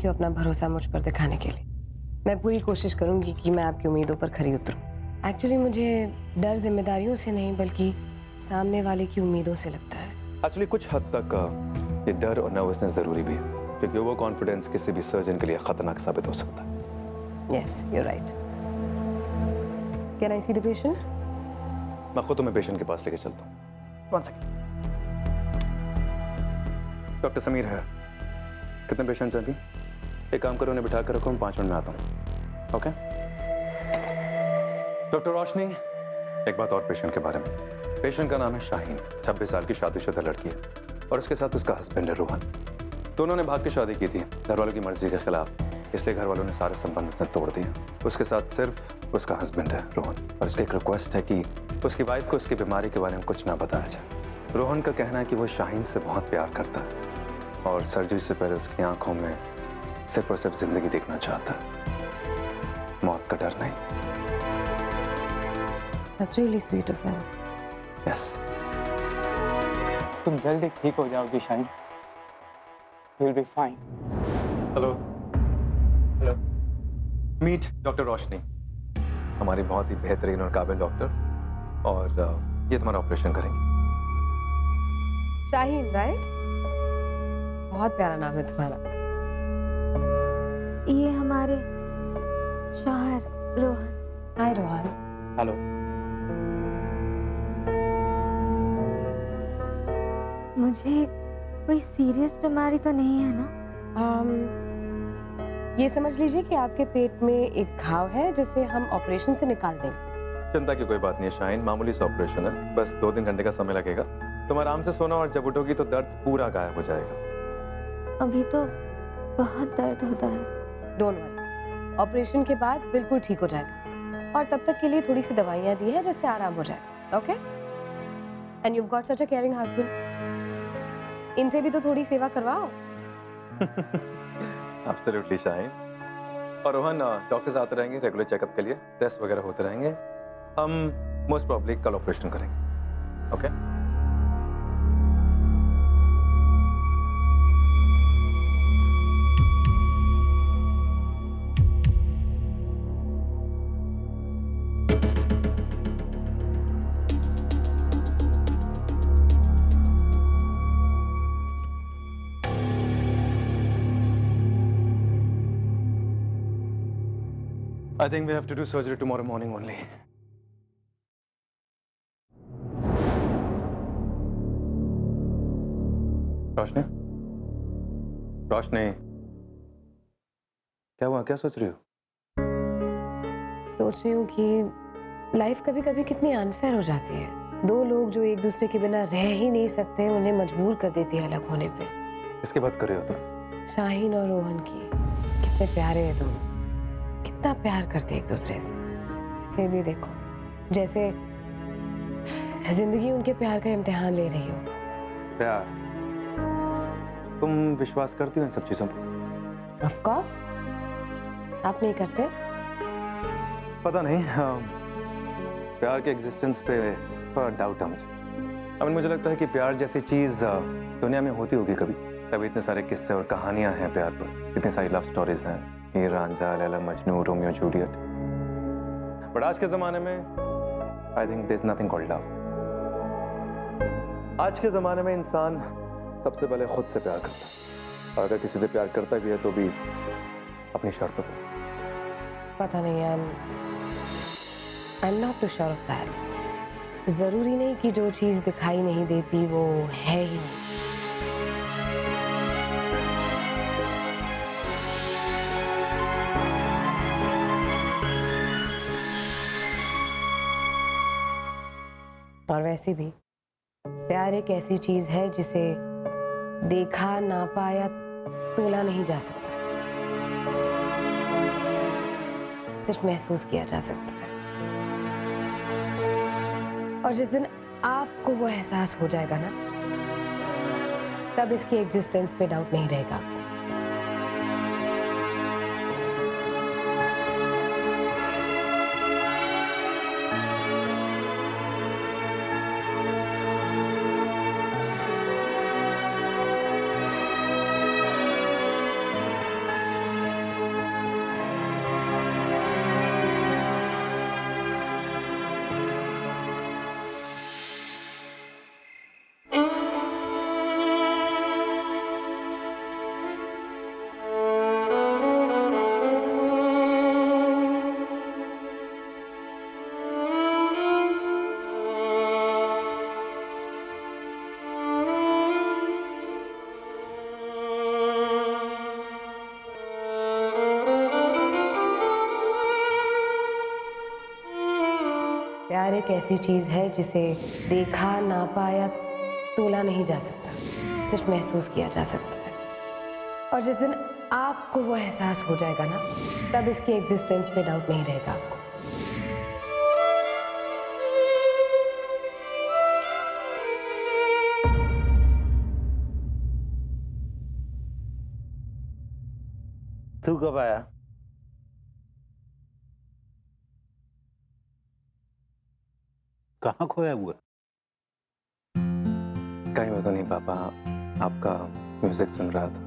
You अपना भरोसा मुझ पर दिखाने के लिए। मैं पूरी कोशिश करूंगी कि मैं आपकी उम्मीदों पर खरी उतरूं। एक्चुअली मुझे डर जिम्मेदारियों से नहीं बल्कि सामने वाले की उम्मीदों से लगता है। एक्चुअली कुछ हद तक ये डर और नर्वसनेस जरूरी भी है, क्योंकि ओवर कॉन्फिडेंस किसी भी सर्जन के लिए खतरनाक साबित हो सकता है। Yes, you are right. Can I see the patient? मैं खुद तुम्हें पेशेंट के पास लेके चलता हूँ। One second. डॉक्टर समीर है। कितने पेशेंट्स हैं अभी? एक काम करो, उन्हें बिठा कर रखो, मैं 5 मिनट में आता हूँ। ओके? डॉक्टर रोशनी, एक बात और पेशेंट के बारे में। पेशेंट का नाम है शाहीन, 26 साल की शादीशुदा लड़की है और उसके साथ उसका हस्बैंड है रोहन। दोनों ने भाग के शादी की थी, घर वालों की मर्जी के खिलाफ, इसलिए घर वालों ने सारे संबंध उसने तोड़ दिए। उसके साथ सिर्फ उसका हस्बैंड है रोहन, और उसकी एक रिक्वेस्ट है कि उसकी वाइफ को उसकी बीमारी के बारे में कुछ ना बताया जाए। रोहन का कहना है कि वो शाहीन से बहुत प्यार करता है और सर्जरी से पहले उसकी आंखों में सिर्फ और सिर्फ जिंदगी देखना चाहता है, मौत का डर नहीं। That's really sweet of him. Yes. तुम जल्दी ठीक हो जाओगी Shaheen. You'll be fine. Hello. Hello. Meet doctor Roshni, हमारी बहुत ही बेहतरीन और काबिल डॉक्टर, और ये तुम्हारा ऑपरेशन करेंगे। शाहीन, राइट? बहुत प्यारा नाम है तुम्हारा। ये हमारे शौहर रोहन। हाय रोहन। हेलो। मुझे कोई सीरियस बीमारी तो नहीं है ना? ये समझ लीजिए कि आपके पेट में एक घाव है जिसे हम ऑपरेशन से निकाल देंगे। चिंता की कोई बात नहीं है शाहीन, मामूली सा ऑपरेशन है, बस 2-3 घंटे का समय लगेगा। तुम आराम से सोना और जब उठोगी तो दर्द पूरा गायब हो जाएगा। अभी तो बहुत दर्द होता है। डोंट वरी, ऑपरेशन के बाद बिल्कुल ठीक हो जाएगा, और तब तक के लिए थोड़ी सी दवाइयाँ दी है जिससे आराम हो जाएगा। Okay? And you've got such a caring husband. इनसे भी तो थोड़ी सेवा करवाओ। एब्सोल्युटली शाहीन। और रोहन, डॉक्टर्स आते रहेंगे रेगुलर चेकअप के लिए, टेस्ट वगैरह होते रहेंगे। हम मोस्ट प्रॉब्ली कल ऑपरेशन करेंगे। Okay? I think we have to do surgery tomorrow morning only. रोशनी, रोशनी, क्या हुआ? क्या सोच रही हो? सोच रही हूँ कि लाइफ कभी कभी कितनी अनफेयर हो जाती है। दो लोग जो एक दूसरे के बिना रह ही नहीं सकते, उन्हें मजबूर कर देती है अलग होने पे। किसकी बात कर रहे हो तुम? शाहीन और रोहन की। कितने प्यारे हैं दोनों, कितना प्यार करते एक दूसरे से। फिर भी देखो, जैसे जिंदगी उनके प्यार का इम्तिहान ले रही हो। प्यार? तुम विश्वास करती हो इन सब चीजों पर? Of course. आप नहीं करते? पता नहीं, प्यार के एग्जिस्टेंस पे थोड़ा डाउट है मुझे। मुझे लगता है कि प्यार जैसी चीज दुनिया में होती होगी कभी, तभी इतने सारे किस्से और कहानियां हैं प्यार पर, इतनी सारी लव स्टोरीज हैं, Heer Ranjha, Laila Majnu, Romeo Juliet. But आज के जमाने में I think there is nothing called love. आज के जमाने में इंसान सबसे पहले खुद से प्यार करता है, और अगर किसी से प्यार करता भी है तो भी अपनी शर्तों पर। पता नहीं, I am not too sure of that. जरूरी नहीं कि जो चीज दिखाई नहीं देती वो है ही नहीं। और वैसे भी प्यार एक ऐसी चीज है जिसे देखा, नापा या तोला नहीं जा सकता, सिर्फ महसूस किया जा सकता है। और जिस दिन आपको वो एहसास हो जाएगा ना, तब इसकी एग्जिस्टेंस पे डाउट नहीं रहेगा आपको। प्यार एक ऐसी चीज़ है जिसे देखा, नापा या तोला नहीं जा सकता, सिर्फ महसूस किया जा सकता है। और जिस दिन आपको वो एहसास हो जाएगा ना, तब इसकी एग्जिस्टेंस पे डाउट नहीं रहेगा आपको। तू कब आया? कहाँ खोया हुआ? कहीं वो तो नहीं पापा, आपका म्यूजिक सुन रहा था।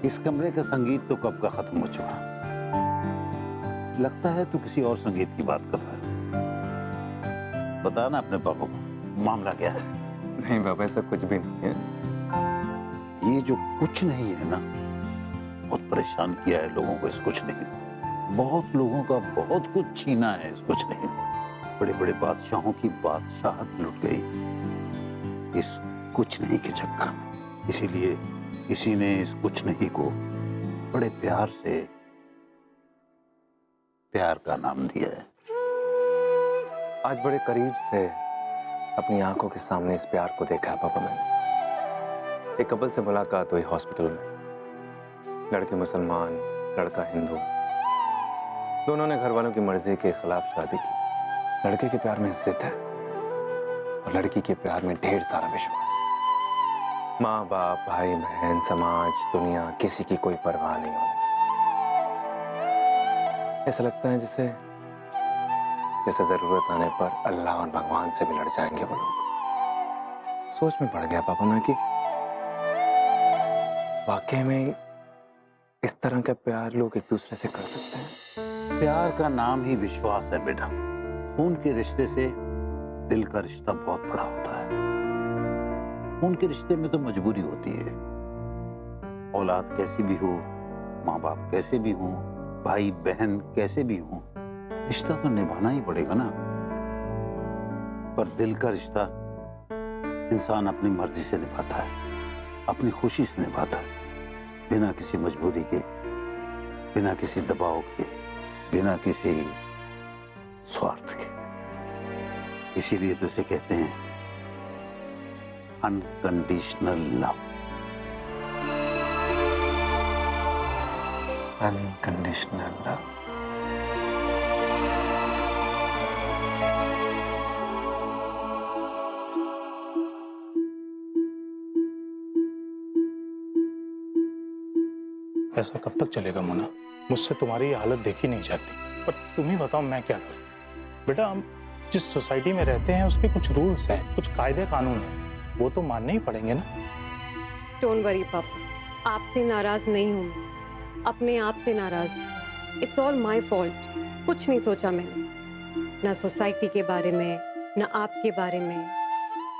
इस कमरे का संगीत तो कब का खत्म हो चुका। लगता है तू किसी और संगीत की बात कर रहा है। बता ना अपने पापा को, मामला क्या है? नहीं पापा, ऐसा कुछ भी नहीं है। ये जो कुछ नहीं है ना, बहुत परेशान किया है लोगों को इस कुछ नहीं। बहुत लोगों का बहुत कुछ छीना है इस कुछ नहीं। बड़े बड़े बादशाहों की बादशाहत लुट गई इस कुछ नहीं के चक्कर में। इसीलिए किसी ने इस कुछ नहीं को बड़े प्यार से प्यार का नाम दिया है। आज बड़े करीब से अपनी आंखों के सामने इस प्यार को देखा है पापा। मैंने एक कपल से मुलाकात हुई हॉस्पिटल में। लड़की मुसलमान, लड़का हिंदू। दोनों ने घर वालों की मर्जी के खिलाफ शादी की। लड़के के प्यार में जिद है और लड़की के प्यार में ढेर सारा विश्वास। माँ बाप, भाई बहन, समाज, दुनिया, किसी की कोई परवाह नहीं होती। ऐसा लगता है जैसे जरूरत आने पर अल्लाह और भगवान से भी लड़ जाएंगे वो लोग। सोच में पड़ गया पापा मैं कि वाकई में इस तरह का प्यार लोग एक दूसरे से कर सकते हैं। प्यार का नाम ही विश्वास है बेटा। खून के रिश्ते से दिल का रिश्ता बहुत बड़ा होता है। खून के रिश्ते में तो मजबूरी होती है। औलाद कैसी भी हो, माँ बाप कैसे भी हो, भाई बहन कैसे भी हो, रिश्ता तो निभाना ही पड़ेगा ना। पर दिल का रिश्ता इंसान अपनी मर्जी से निभाता है, अपनी खुशी से निभाता है, बिना किसी मजबूरी के, बिना किसी दबाव के, बिना किसी स्वार्थ के। इसीलिए तो इसे कहते हैं अनकंडीशनल लव। Unconditional love. ऐसा कब तक चलेगा मोना? मुझसे तुम्हारी ये हालत देखी नहीं जाती। पर तुम ही बताओ मैं क्या करूं? बेटा, हम जिस सोसाइटी में रहते हैं उसके कुछ रूल्स हैं, कुछ कायदे कानून हैं, वो तो मानने ही पड़ेंगे ना। डोंट वरी पापा, आपसे नाराज नहीं हूँ मैं, अपने आप से नाराज हूँ। It's all my fault. कुछ नहीं सोचा मैंने, ना सोसाइटी के बारे में, ना आपके बारे में,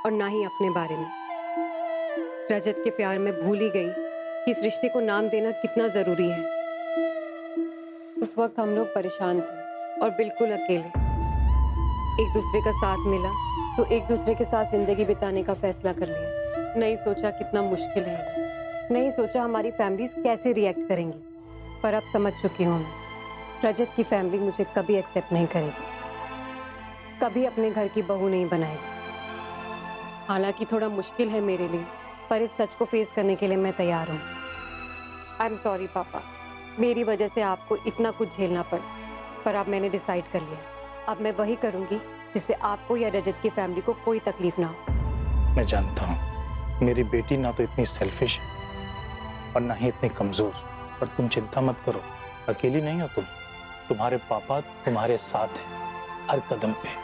और ना ही अपने बारे में। रजत के प्यार में भूल ही गई कि इस रिश्ते को नाम देना कितना जरूरी है। उस वक्त हम लोग परेशान थे और बिल्कुल अकेले। एक दूसरे का साथ मिला तो एक दूसरे के साथ जिंदगी बिताने का फैसला कर लिया। नहीं सोचा कितना मुश्किल है, नहीं सोचा हमारी फैमिलीज कैसे रिएक्ट करेंगी। पर अब समझ चुकी हूँ मैं, रजत की फैमिली मुझे कभी एक्सेप्ट नहीं करेगी, कभी अपने घर की बहू नहीं बनाएगी। हालांकि थोड़ा मुश्किल है मेरे लिए, पर इस सच को फेस करने के लिए मैं तैयार हूँ। आई एम सॉरी पापा, मेरी वजह से आपको इतना कुछ झेलना पड़ा, पर अब मैंने डिसाइड कर लिया। अब मैं वही करूँगी जिससे आपको या रजत की फैमिली को कोई तकलीफ ना हो। मैं जानता हूँ मेरी बेटी ना तो इतनी सेल्फिश है और ना ही इतनी कमजोर। पर तुम चिंता मत करो, अकेली नहीं हो तुम। तुम्हारे पापा तुम्हारे साथ हैं हर कदम पे।